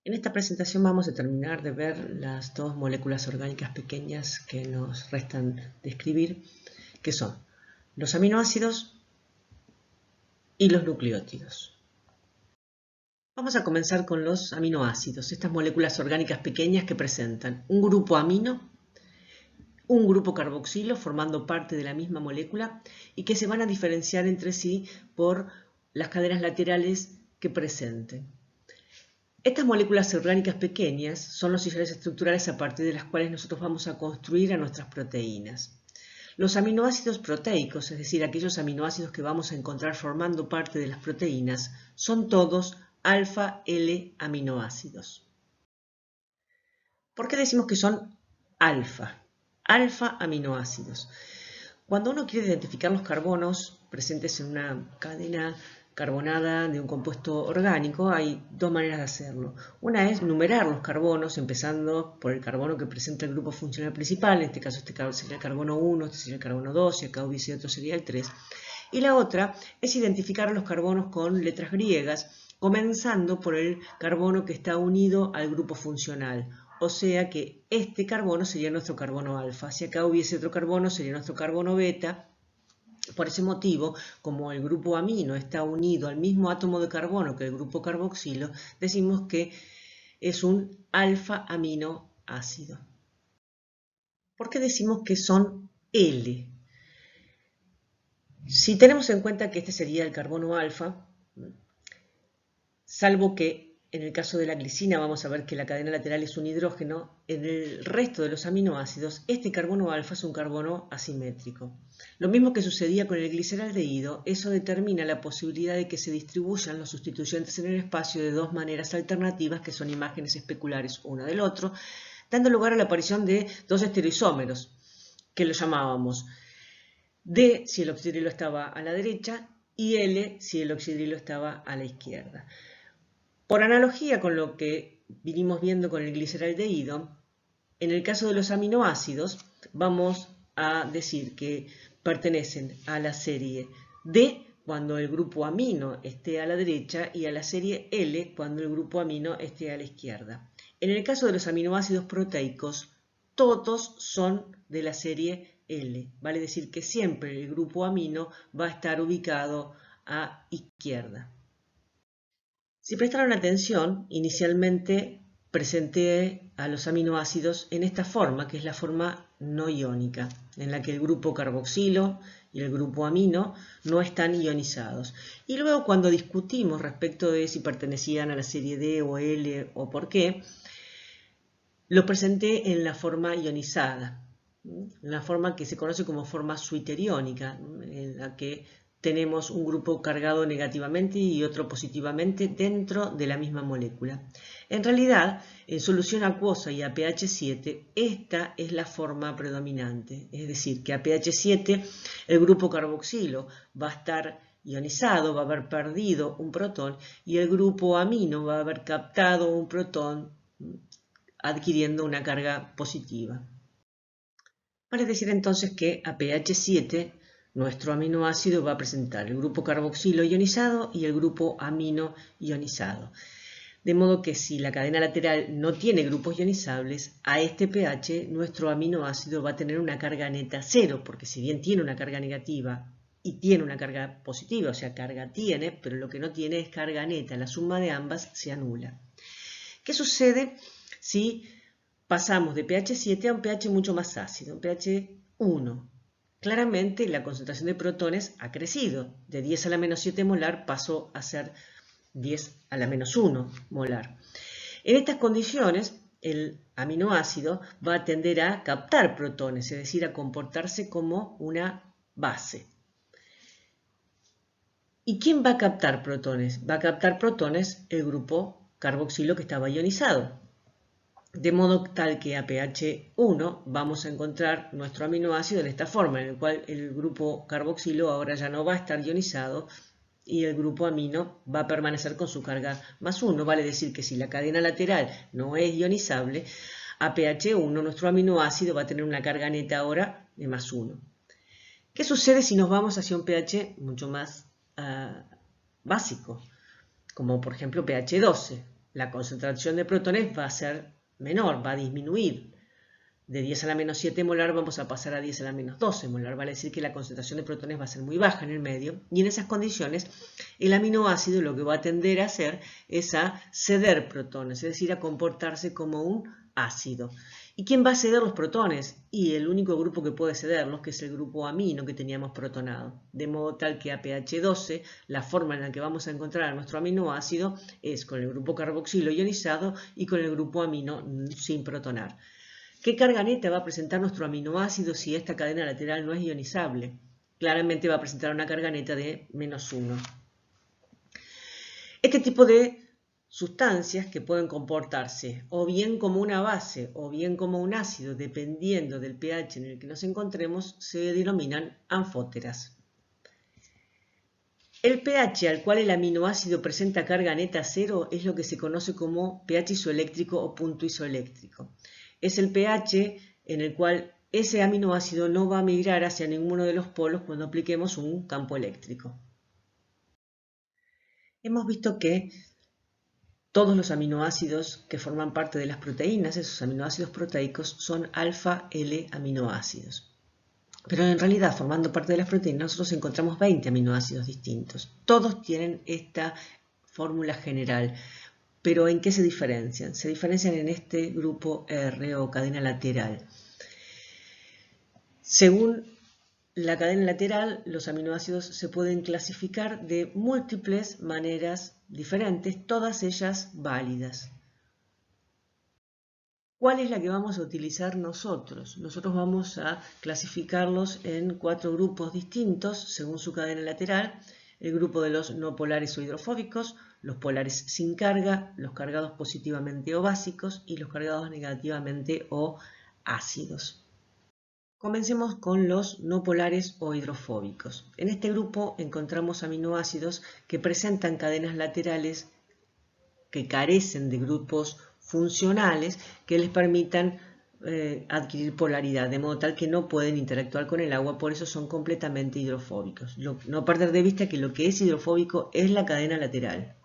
En esta presentación vamos a terminar de ver las dos moléculas orgánicas pequeñas que nos restan describir, que son los aminoácidos y los nucleótidos. Vamos a comenzar con los aminoácidos, estas moléculas orgánicas pequeñas que presentan un grupo amino, un grupo carboxilo formando parte de la misma molécula y que se van a diferenciar entre sí por las cadenas laterales que presenten. Estas moléculas orgánicas pequeñas son los sillares estructurales a partir de las cuales nosotros vamos a construir a nuestras proteínas. Los aminoácidos proteicos, es decir, aquellos aminoácidos que vamos a encontrar formando parte de las proteínas, son todos alfa-L aminoácidos. ¿Por qué decimos que son alfa? Alfa aminoácidos. Cuando uno quiere identificar los carbonos presentes en una cadena carbonada de un compuesto orgánico, hay dos maneras de hacerlo. Una es numerar los carbonos, empezando por el carbono que presenta el grupo funcional principal, en este caso sería el carbono 1, este sería el carbono 2, y acá hubiese otro sería el 3. Y la otra es identificar los carbonos con letras griegas, comenzando por el carbono que está unido al grupo funcional. O sea que este carbono sería nuestro carbono alfa. Si acá hubiese otro carbono, sería nuestro carbono beta. Por ese motivo, como el grupo amino está unido al mismo átomo de carbono que el grupo carboxilo, decimos que es un alfa aminoácido. ¿Por qué decimos que son L? Si tenemos en cuenta que este sería el carbono alfa, salvo que en el caso de la glicina vamos a ver que la cadena lateral es un hidrógeno, en el resto de los aminoácidos este carbono alfa es un carbono asimétrico. Lo mismo que sucedía con el gliceraldehído, eso determina la posibilidad de que se distribuyan los sustituyentes en el espacio de dos maneras alternativas que son imágenes especulares uno del otro, dando lugar a la aparición de dos estereoisómeros, que lo llamábamos D si el oxidrilo estaba a la derecha y L si el oxidrilo estaba a la izquierda. Por analogía con lo que vinimos viendo con el gliceraldehído, en el caso de los aminoácidos vamos a decir que pertenecen a la serie D cuando el grupo amino esté a la derecha y a la serie L cuando el grupo amino esté a la izquierda. En el caso de los aminoácidos proteicos, todos son de la serie L, vale decir que siempre el grupo amino va a estar ubicado a izquierda. Si prestaron atención, inicialmente presenté a los aminoácidos en esta forma, que es la forma no iónica, en la que el grupo carboxilo y el grupo amino no están ionizados. Y luego cuando discutimos respecto de si pertenecían a la serie D o L o por qué, lo presenté en la forma ionizada, en la forma que se conoce como forma switteriónica, en la que tenemos un grupo cargado negativamente y otro positivamente dentro de la misma molécula. En realidad, en solución acuosa y a pH 7, esta es la forma predominante, es decir, que a pH 7 el grupo carboxilo va a estar ionizado, va a haber perdido un protón y el grupo amino va a haber captado un protón adquiriendo una carga positiva. Vale decir entonces que a pH 7 nuestro aminoácido va a presentar el grupo carboxilo ionizado y el grupo amino ionizado. De modo que si la cadena lateral no tiene grupos ionizables, a este pH nuestro aminoácido va a tener una carga neta cero, porque si bien tiene una carga negativa y tiene una carga positiva, o sea, carga tiene, pero lo que no tiene es carga neta, la suma de ambas se anula. ¿Qué sucede si pasamos de pH 7 a un pH mucho más ácido, un pH 1? Claramente la concentración de protones ha crecido. De 10 a la menos 7 molar pasó a ser 10 a la menos 1 molar. En estas condiciones, el aminoácido va a tender a captar protones, es decir, a comportarse como una base. ¿Y quién va a captar protones? Va a captar protones el grupo carboxilo que estaba ionizado. De modo tal que a pH 1 vamos a encontrar nuestro aminoácido en esta forma, en el cual el grupo carboxilo ahora ya no va a estar ionizado y el grupo amino va a permanecer con su carga más 1. Vale decir que si la cadena lateral no es ionizable, a pH 1 nuestro aminoácido va a tener una carga neta ahora de más 1. ¿Qué sucede si nos vamos hacia un pH mucho más básico? Como por ejemplo pH 12. la concentración de protones va a ser menor, va a disminuir. De 10 a la menos 7 molar vamos a pasar a 10 a la menos 12 molar, vale decir que la concentración de protones va a ser muy baja en el medio, y en esas condiciones el aminoácido lo que va a tender a hacer es a ceder protones, es decir, a comportarse como un ácido. ¿Y quién va a ceder los protones? Y el único grupo que puede cederlos, que es el grupo amino que teníamos protonado, de modo tal que a pH 12, la forma en la que vamos a encontrar a nuestro aminoácido es con el grupo carboxilo ionizado y con el grupo amino sin protonar. ¿Qué carga neta va a presentar nuestro aminoácido si esta cadena lateral no es ionizable? Claramente va a presentar una carga neta de -1. Este tipo de sustancias que pueden comportarse o bien como una base o bien como un ácido, dependiendo del pH en el que nos encontremos, se denominan anfóteras. El pH al cual el aminoácido presenta carga neta 0 es lo que se conoce como pH isoeléctrico o punto isoeléctrico. Es el pH en el cual ese aminoácido no va a migrar hacia ninguno de los polos cuando apliquemos un campo eléctrico. Hemos visto que todos los aminoácidos que forman parte de las proteínas, esos aminoácidos proteicos, son alfa-L aminoácidos. Pero en realidad, formando parte de las proteínas, nosotros encontramos 20 aminoácidos distintos. Todos tienen esta fórmula general. ¿Pero en qué se diferencian? Se diferencian en este grupo R o cadena lateral. Según la cadena lateral, los aminoácidos se pueden clasificar de múltiples maneras diferentes, todas ellas válidas. ¿Cuál es la que vamos a utilizar nosotros? Nosotros vamos a clasificarlos en 4 grupos distintos según su cadena lateral. El grupo de los no polares o hidrofóbicos, los polares sin carga, los cargados positivamente o básicos y los cargados negativamente o ácidos. Comencemos con los no polares o hidrofóbicos. En este grupo encontramos aminoácidos que presentan cadenas laterales que carecen de grupos funcionales que les permitan adquirir polaridad, de modo tal que no pueden interactuar con el agua, por eso son completamente hidrofóbicos. No perder de vista que lo que es hidrofóbico es la cadena lateral.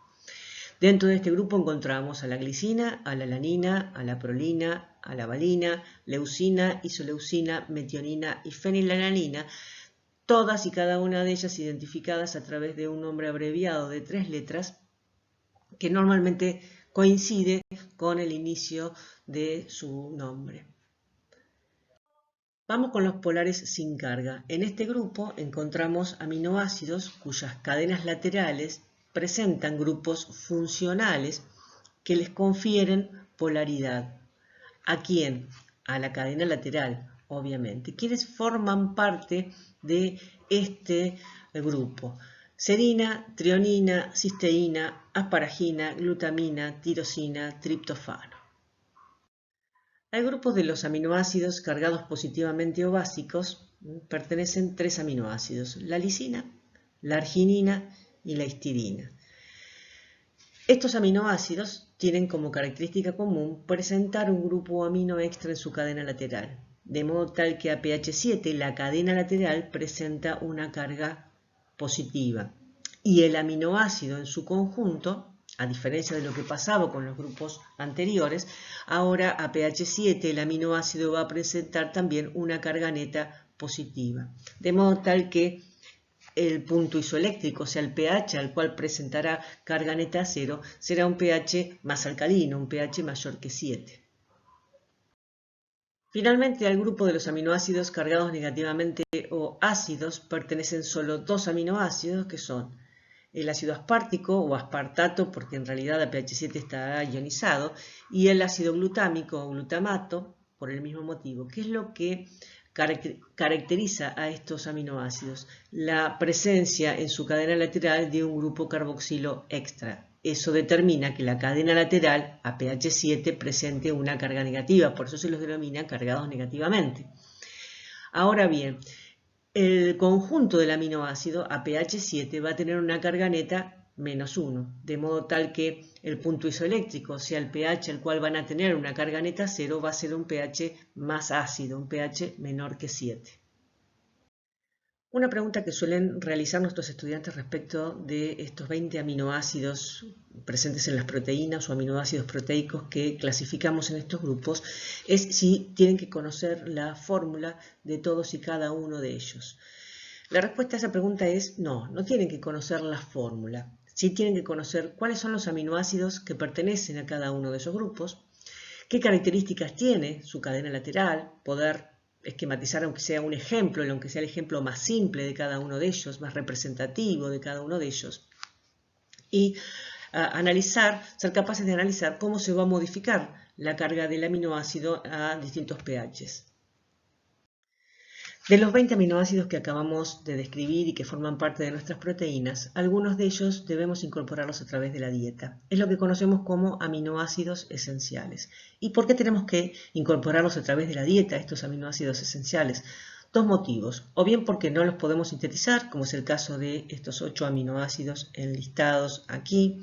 Dentro de este grupo encontramos a la glicina, a la alanina, a la prolina, a la valina, leucina, isoleucina, metionina y fenilalanina, todas y cada una de ellas identificadas a través de un nombre abreviado de 3 letras que normalmente coincide con el inicio de su nombre. Vamos con los polares sin carga. En este grupo encontramos aminoácidos cuyas cadenas laterales presentan grupos funcionales que les confieren polaridad. ¿A quién? A la cadena lateral, obviamente. ¿Quiénes forman parte de este grupo? Serina, trionina, cisteína, asparagina, glutamina, tirosina, triptofano. Al grupo de los aminoácidos cargados positivamente o básicos pertenecen 3 aminoácidos: la lisina, la arginina y la histidina. Estos aminoácidos tienen como característica común presentar un grupo amino extra en su cadena lateral, de modo tal que a pH 7 la cadena lateral presenta una carga positiva y el aminoácido en su conjunto, a diferencia de lo que pasaba con los grupos anteriores, ahora a pH 7 el aminoácido va a presentar también una carga neta positiva, de modo tal que el punto isoeléctrico, o sea, el pH al cual presentará carga neta 0, será un pH más alcalino, un pH mayor que 7. Finalmente, al grupo de los aminoácidos cargados negativamente o ácidos pertenecen solo 2 aminoácidos, que son el ácido aspartico o aspartato, porque en realidad a pH 7 está ionizado, y el ácido glutámico o glutamato, por el mismo motivo. ¿Qué es lo que caracteriza a estos aminoácidos? La presencia en su cadena lateral de un grupo carboxilo extra. Eso determina que la cadena lateral a pH 7 presente una carga negativa, por eso se los denomina cargados negativamente. Ahora bien, el conjunto del aminoácido a pH 7 va a tener una carga neta -1, de modo tal que el punto isoeléctrico, o sea, el pH al cual van a tener una carga neta 0, va a ser un pH más ácido, un pH menor que 7. Una pregunta que suelen realizar nuestros estudiantes respecto de estos 20 aminoácidos presentes en las proteínas o aminoácidos proteicos que clasificamos en estos grupos es si tienen que conocer la fórmula de todos y cada uno de ellos. La respuesta a esa pregunta es no, no tienen que conocer la fórmula. Sí tienen que conocer cuáles son los aminoácidos que pertenecen a cada uno de esos grupos, qué características tiene su cadena lateral, poder esquematizar aunque sea un ejemplo, aunque sea el ejemplo más simple de cada uno de ellos, más representativo de cada uno de ellos, y ser capaces de analizar cómo se va a modificar la carga del aminoácido a distintos pHs. De los 20 aminoácidos que acabamos de describir y que forman parte de nuestras proteínas, algunos de ellos debemos incorporarlos a través de la dieta. Es lo que conocemos como aminoácidos esenciales. ¿Y por qué tenemos que incorporarlos a través de la dieta, estos aminoácidos esenciales? Dos motivos. O bien porque no los podemos sintetizar, como es el caso de estos 8 aminoácidos enlistados aquí,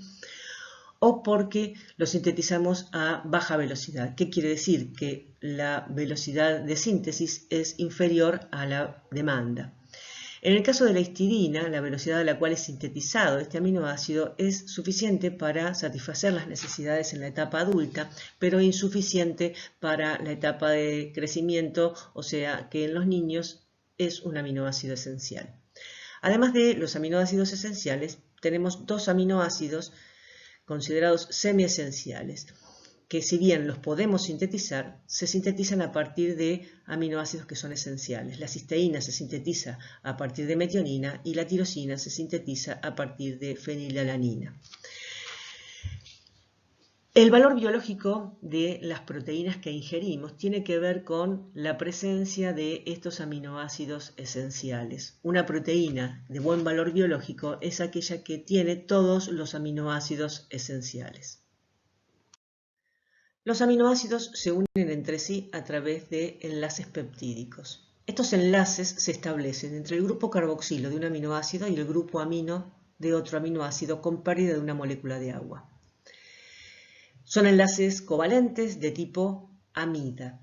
o porque los sintetizamos a baja velocidad. ¿Qué quiere decir? Que la velocidad de síntesis es inferior a la demanda. En el caso de la histidina, la velocidad a la cual es sintetizado este aminoácido es suficiente para satisfacer las necesidades en la etapa adulta, pero insuficiente para la etapa de crecimiento, o sea que en los niños es un aminoácido esencial. Además de los aminoácidos esenciales, tenemos dos aminoácidos considerados semiesenciales, que si bien los podemos sintetizar, se sintetizan a partir de aminoácidos que son esenciales. La cisteína se sintetiza a partir de metionina y la tirosina se sintetiza a partir de fenilalanina. El valor biológico de las proteínas que ingerimos tiene que ver con la presencia de estos aminoácidos esenciales. Una proteína de buen valor biológico es aquella que tiene todos los aminoácidos esenciales. Los aminoácidos se unen entre sí a través de enlaces peptídicos. Estos enlaces se establecen entre el grupo carboxilo de un aminoácido y el grupo amino de otro aminoácido con pérdida de una molécula de agua. Son enlaces covalentes de tipo amida.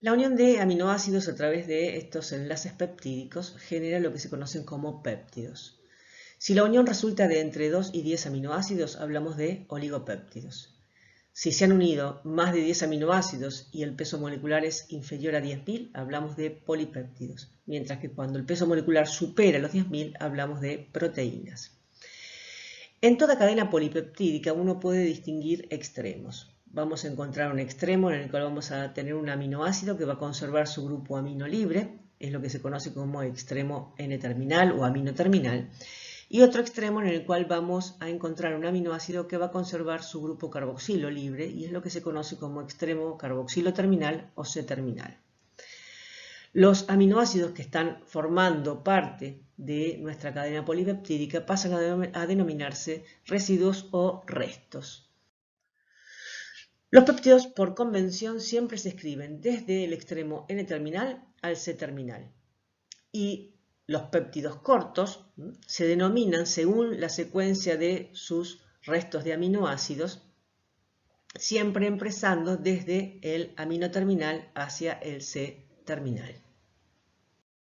La unión de aminoácidos a través de estos enlaces peptídicos genera lo que se conocen como péptidos. Si la unión resulta de entre 2 y 10 aminoácidos, hablamos de oligopéptidos. Si se han unido más de 10 aminoácidos y el peso molecular es inferior a 10.000, hablamos de polipéptidos, mientras que cuando el peso molecular supera los 10.000, hablamos de proteínas. En toda cadena polipeptídica uno puede distinguir extremos. Vamos a encontrar un extremo en el cual vamos a tener un aminoácido que va a conservar su grupo amino libre, es lo que se conoce como extremo N-terminal o amino terminal, y otro extremo en el cual vamos a encontrar un aminoácido que va a conservar su grupo carboxilo libre, y es lo que se conoce como extremo carboxilo terminal o C-terminal. Los aminoácidos que están formando parte de nuestra cadena polipeptídica pasan a denominarse residuos o restos. Los péptidos por convención siempre se escriben desde el extremo N-terminal al C-terminal. Y los péptidos cortos se denominan según la secuencia de sus restos de aminoácidos, siempre empezando desde el amino terminal hacia el C-terminal.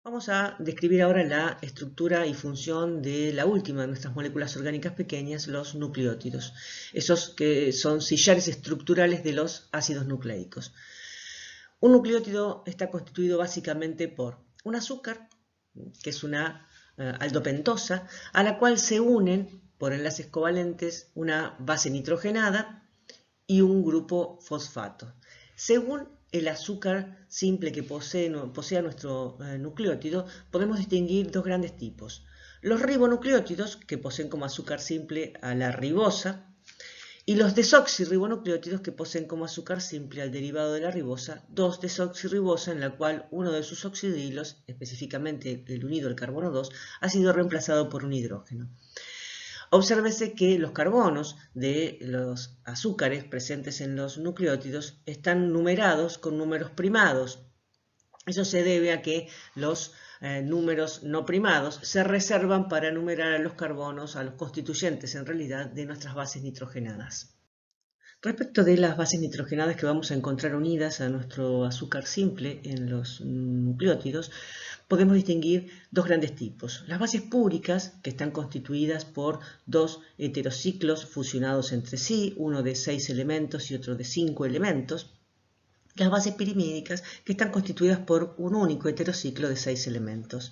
Vamos a describir ahora la estructura y función de la última de nuestras moléculas orgánicas pequeñas, los nucleótidos. Esos que son sillares estructurales de los ácidos nucleicos. Un nucleótido está constituido básicamente por un azúcar, que es una aldopentosa, a la cual se unen por enlaces covalentes una base nitrogenada y un grupo fosfato. Según el azúcar simple que posea nuestro nucleótido, podemos distinguir dos grandes tipos. Los ribonucleótidos, que poseen como azúcar simple a la ribosa, y los desoxirribonucleótidos, que poseen como azúcar simple al derivado de la ribosa, 2-desoxirribosa, en la cual uno de sus oxidilos, específicamente el unido al carbono 2, ha sido reemplazado por un hidrógeno. Obsérvese que los carbonos de los azúcares presentes en los nucleótidos están numerados con números primados. Eso se debe a que los números no primados se reservan para numerar a los carbonos, a los constituyentes en realidad de nuestras bases nitrogenadas. Respecto de las bases nitrogenadas que vamos a encontrar unidas a nuestro azúcar simple en los nucleótidos, podemos distinguir dos grandes tipos. Las bases púricas, que están constituidas por dos heterociclos fusionados entre sí, uno de 6 elementos y otro de 5 elementos. Las bases pirimídicas, que están constituidas por un único heterociclo de 6 elementos.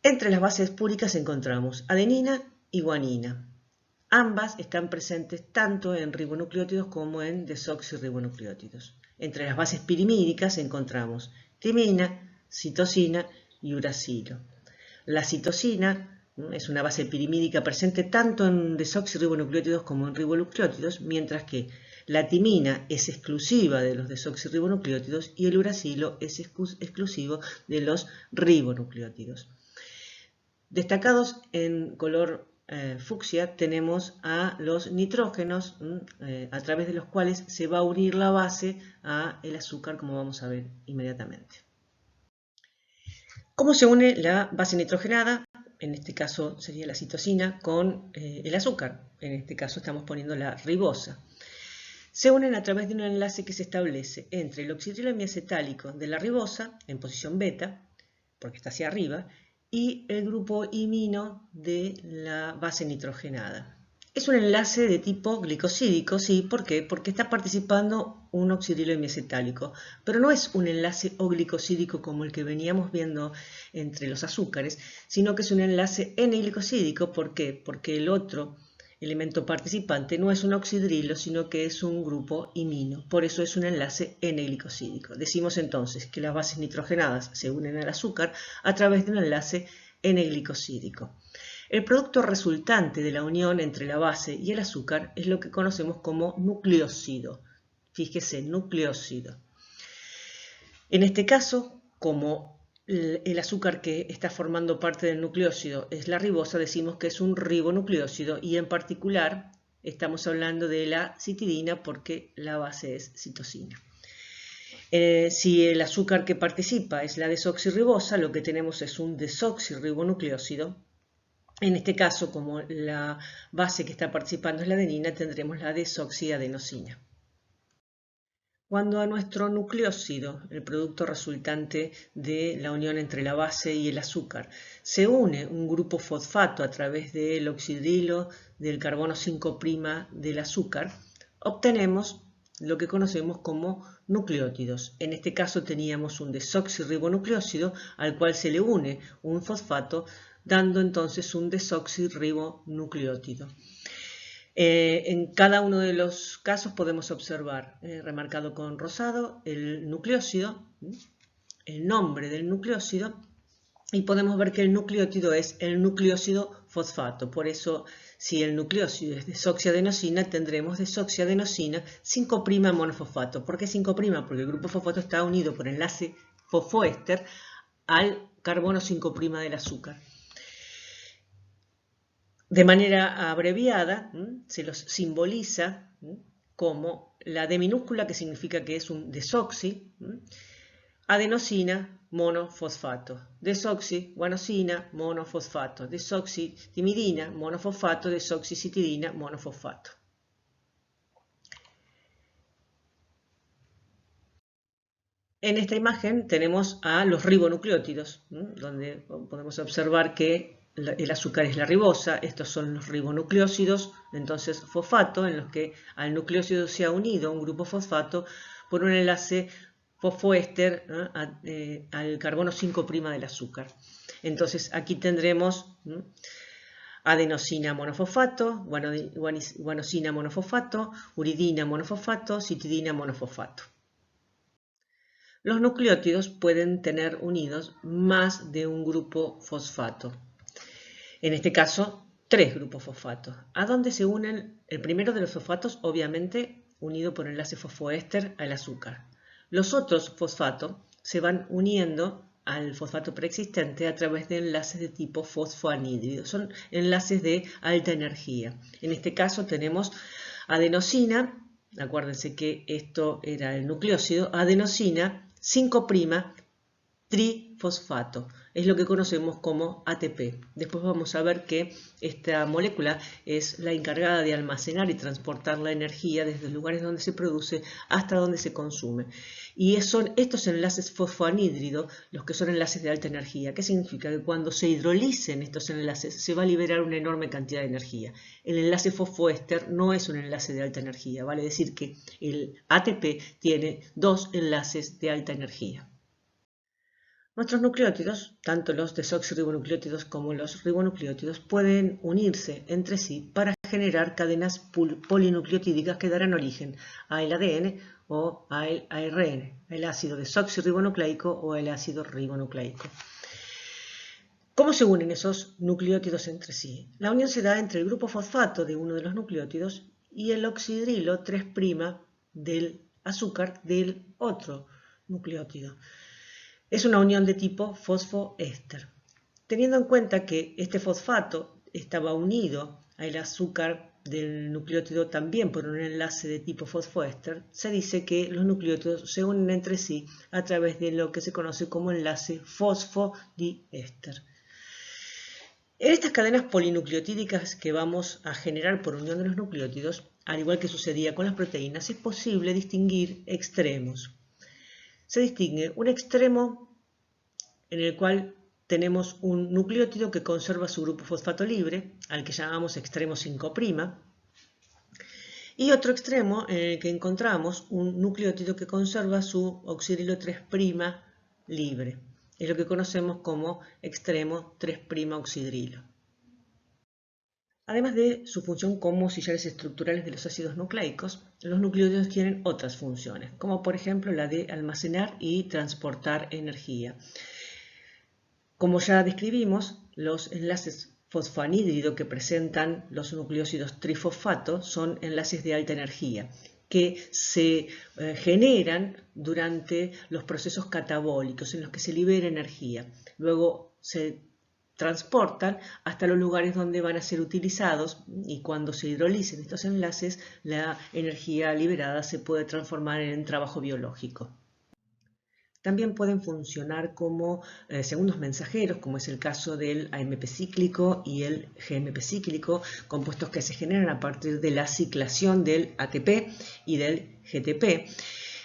Entre las bases púricas encontramos adenina y guanina. Ambas están presentes tanto en ribonucleótidos como en desoxirribonucleótidos. Entre las bases pirimídicas encontramos timina, citosina y uracilo. La citosina es una base pirimídica presente tanto en desoxirribonucleótidos como en ribonucleótidos, mientras que la timina es exclusiva de los desoxirribonucleótidos y el uracilo es exclusivo de los ribonucleótidos. Destacados en color fucsia tenemos a los nitrógenos, a través de los cuales se va a unir la base al azúcar, como vamos a ver inmediatamente. ¿Cómo se une la base nitrogenada? En este caso sería la citosina con el azúcar. En este caso estamos poniendo la ribosa. Se unen a través de un enlace que se establece entre el oxidrilo hemiacetálico de la ribosa, en posición beta, porque está hacia arriba, y el grupo imino de la base nitrogenada. Es un enlace de tipo glicosídico, ¿sí? ¿Por qué? Porque está participando un oxidrilo hemiacetálico, pero no es un enlace O-glicosídico como el que veníamos viendo entre los azúcares, sino que es un enlace N-glicosídico. ¿Por qué? Porque el otro elemento participante no es un oxidrilo, sino que es un grupo imino. Por eso es un enlace N-glicosídico. Decimos entonces que las bases nitrogenadas se unen al azúcar a través de un enlace N-glicosídico. El producto resultante de la unión entre la base y el azúcar es lo que conocemos como nucleósido. Fíjese, nucleósido. En este caso, como el azúcar que está formando parte del nucleósido es la ribosa, decimos que es un ribonucleósido, y en particular estamos hablando de la citidina porque la base es citosina. Si el azúcar que participa es la desoxirribosa, lo que tenemos es un desoxirribonucleósido. En este caso, como la base que está participando es la adenina, tendremos la desoxiadenosina. Cuando a nuestro nucleósido, el producto resultante de la unión entre la base y el azúcar, se une un grupo fosfato a través del oxidrilo del carbono 5' del azúcar, obtenemos lo que conocemos como nucleótidos. En este caso teníamos un desoxirribonucleósido al cual se le une un fosfato, dando entonces un desoxirribonucleótido. En cada uno de los casos podemos observar, remarcado con rosado, el nucleósido, el nombre del nucleósido, y podemos ver que el nucleótido es el nucleósido fosfato. Por eso, si el nucleósido es desoxiadenosina, tendremos desoxiadenosina 5' monofosfato. ¿Por qué 5'? Porque el grupo fosfato está unido por enlace fosfoéster al carbono 5' del azúcar. De manera abreviada, se los simboliza como la D minúscula, que significa que es un desoxi, adenosina, monofosfato, desoxi, guanosina, monofosfato, desoxi, timidina, monofosfato, desoxicitidina, monofosfato. En esta imagen tenemos a los ribonucleótidos, donde podemos observar que el azúcar es la ribosa, estos son los ribonucleósidos, entonces fosfato, en los que al nucleósido se ha unido un grupo fosfato por un enlace fosfoéster al carbono 5' del azúcar. Entonces aquí tendremos adenosina monofosfato, guanosina monofosfato, uridina monofosfato, citidina monofosfato. Los nucleótidos pueden tener unidos más de un grupo fosfato. En este caso, 3 grupos fosfatos. ¿A dónde se unen? El primero de los fosfatos, obviamente, unido por enlace fosfoéster al azúcar. Los otros fosfatos se van uniendo al fosfato preexistente a través de enlaces de tipo fosfoanhídrido. Son enlaces de alta energía. En este caso tenemos adenosina, acuérdense que esto era el nucleósido, adenosina 5' trifosfato. Es lo que conocemos como ATP. Después vamos a ver que esta molécula es la encargada de almacenar y transportar la energía desde los lugares donde se produce hasta donde se consume. Y son estos enlaces fosfoanhídrido los que son enlaces de alta energía. ¿Qué significa? Que cuando se hidrolicen estos enlaces se va a liberar una enorme cantidad de energía. El enlace fosfoéster no es un enlace de alta energía, vale decir que el ATP tiene dos enlaces de alta energía. Nuestros nucleótidos, tanto los desoxirribonucleótidos como los ribonucleótidos, pueden unirse entre sí para generar cadenas polinucleotídicas que darán origen al ADN o al ARN, el ácido desoxirribonucleico o el ácido ribonucleico. ¿Cómo se unen esos nucleótidos entre sí? La unión se da entre el grupo fosfato de uno de los nucleótidos y el oxidrilo 3' del azúcar del otro nucleótido. Es una unión de tipo fosfoéster. Teniendo en cuenta que este fosfato estaba unido al azúcar del nucleótido también por un enlace de tipo fosfoéster, se dice que los nucleótidos se unen entre sí a través de lo que se conoce como enlace fosfodiéster. En estas cadenas polinucleotídicas que vamos a generar por unión de los nucleótidos, al igual que sucedía con las proteínas, es posible distinguir extremos. Se distingue un extremo en el cual tenemos un nucleótido que conserva su grupo fosfato libre, al que llamamos extremo 5', y otro extremo en el que encontramos un nucleótido que conserva su oxidrilo 3' libre. Es lo que conocemos como extremo 3' oxidrilo. Además de su función como sillares estructurales de los ácidos nucleicos, los nucleótidos tienen otras funciones, como por ejemplo la de almacenar y transportar energía. Como ya describimos, los enlaces fosfoanhídrido que presentan los nucleósidos trifosfato son enlaces de alta energía que se generan durante los procesos catabólicos en los que se libera energía. Luego se transportan hasta los lugares donde van a ser utilizados y cuando se hidrolicen estos enlaces, la energía liberada se puede transformar en trabajo biológico. También pueden funcionar como segundos mensajeros, como es el caso del AMP cíclico y el GMP cíclico, compuestos que se generan a partir de la ciclación del ATP y del GTP.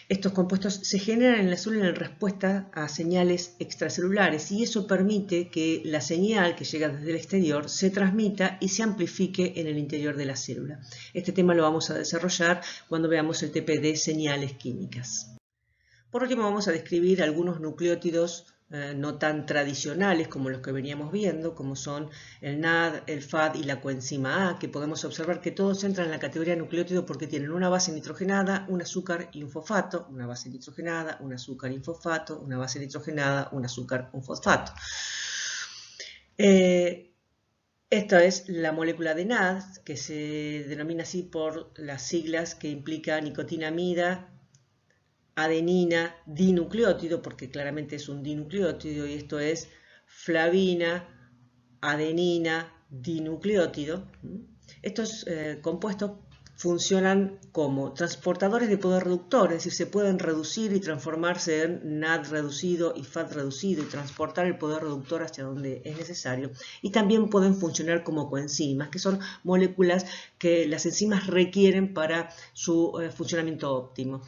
Estos compuestos se generan en la célula en respuesta a señales extracelulares y eso permite que la señal que llega desde el exterior se transmita y se amplifique en el interior de la célula. Este tema lo vamos a desarrollar cuando veamos el TP de señales químicas. Por último, vamos a describir algunos nucleótidos no tan tradicionales como los que veníamos viendo, como son el NAD, el FAD y la coenzima A, que podemos observar que todos entran en la categoría nucleótido porque tienen una base nitrogenada, un azúcar y un fosfato, una base nitrogenada, un azúcar y un fosfato, una base nitrogenada, un azúcar, un fosfato. Esta es la molécula de NAD, que se denomina así por las siglas que implica nicotinamida, adenina, dinucleótido, porque claramente es un dinucleótido, y esto es flavina, adenina, dinucleótido. Estos compuestos funcionan como transportadores de poder reductor, es decir, se pueden reducir y transformarse en NAD reducido y FAD reducido y transportar el poder reductor hacia donde es necesario. Y también pueden funcionar como coenzimas, que son moléculas que las enzimas requieren para su funcionamiento óptimo.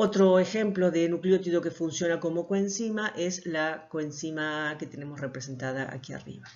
Otro ejemplo de nucleótido que funciona como coenzima es la coenzima A que tenemos representada aquí arriba.